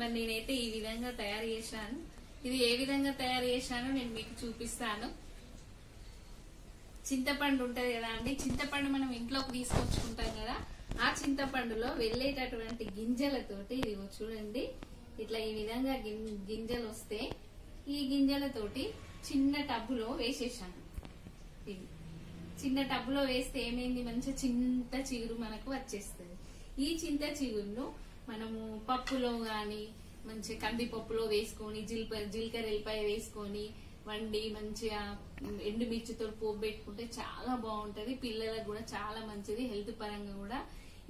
మరి నేనైతే ఈ విధంగా తయారు చేశాను. ఇది ఏ విధంగా తయారు చేశానో నేను మీకు చూపిస్తాను. చింతపండు ఉంటది కదా అండి, చింతపండు మనం ఇంట్లోకి తీసుకొచ్చుకుంటాం కదా, ఆ చింతపండులో వెళ్ళేటటువంటి గింజలతోటి ఇది చూడండి, ఇట్లా ఈ విధంగా గింజలు వస్తే ఈ గింజలతోటి చిన్న టబ్బులో వేసేసాను. ఇది చిన్న టబ్బులో వేస్తే ఏమైంది, మంచిగా చింత చిగురు మనకు వచ్చేస్తుంది. ఈ చింత చిగురును మనము పప్పులో గాని మంచిగా కందిపప్పులో వేసుకొని జీలకర్ర ఎల్లిపాయ వేసుకొని వండి మంచిగా ఎండుమిర్చితో పోపు పెట్టుకుంటే చాలా బాగుంటది. పిల్లలకు కూడా చాలా మంచిది, హెల్త్ పరంగా కూడా.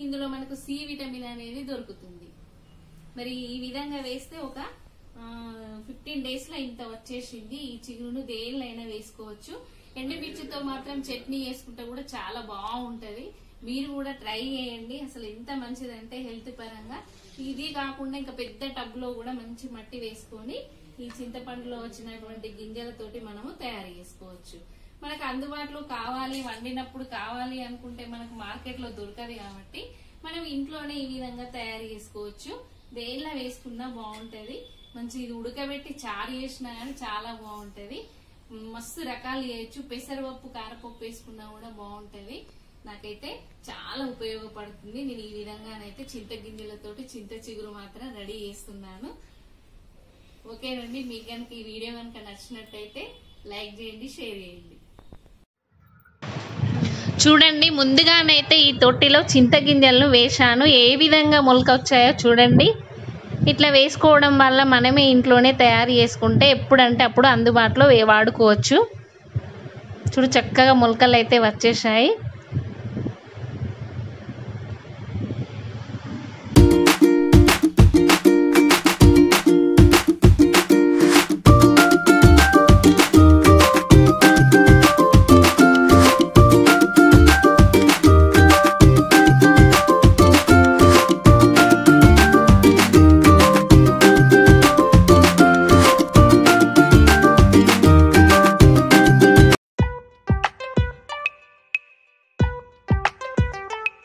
ఇందులో మనకు సి విటమిన్ అనేది దొరుకుతుంది. మరి ఈ విధంగా వేస్తే ఒక 15 days లో ఇంత వచ్చేసింది. ఈ చిగురును దేనిలైనా వేసుకోవచ్చు. ఎండుమిర్చితో మాత్రం చట్నీ వేసుకుంటే కూడా చాలా బాగుంటది. మీరు కూడా ట్రై చేయండి. అసలు ఎంత మంచిదంటే హెల్త్ పరంగా. ఇది కాకుండా ఇంకా పెద్ద టబ్ లో కూడా మంచి మట్టి వేసుకొని ఈ చింతపండులో వచ్చినటువంటి గింజలతోటి మనము తయారు చేసుకోవచ్చు. మనకు అందుబాటులో కావాలి, వండినప్పుడు కావాలి అనుకుంటే మనకు మార్కెట్ లో దొరకదు కాబట్టి మనం ఇంట్లోనే ఈ విధంగా తయారు చేసుకోవచ్చు. దేనిలో వేసుకున్నా బాగుంటది. మంచి ఇది ఉడకబెట్టి చారు చేసినా కానీ చాలా బాగుంటది. మస్తు రకాలు చేయొచ్చు. పెసరపప్పు కారపప్పు వేసుకున్నా కూడా బాగుంటది. నాకైతే చాలా ఉపయోగపడుతుంది. నేను ఈ విధంగానైతే చింత గింజలతోటి చింత చిగురు మాత్రం రెడీ చేస్తున్నాను. ఓకేనండి, మీకు కనుక ఈ వీడియో కనుక నచ్చినట్టయితే లైక్ చేయండి, షేర్ చేయండి. చూడండి, ముందుగానైతే ఈ తొట్టిలో చింత గింజలను వేశాను. ఏ విధంగా మొలకొచ్చాయో చూడండి. ఇట్లా వేసుకోవడం వల్ల మనమే ఇంట్లోనే తయారు చేసుకుంటే ఎప్పుడంటే అప్పుడు అందుబాటులో వాడుకోవచ్చు. చూడు, చక్కగా మొలకలు అయితే వచ్చేసాయి.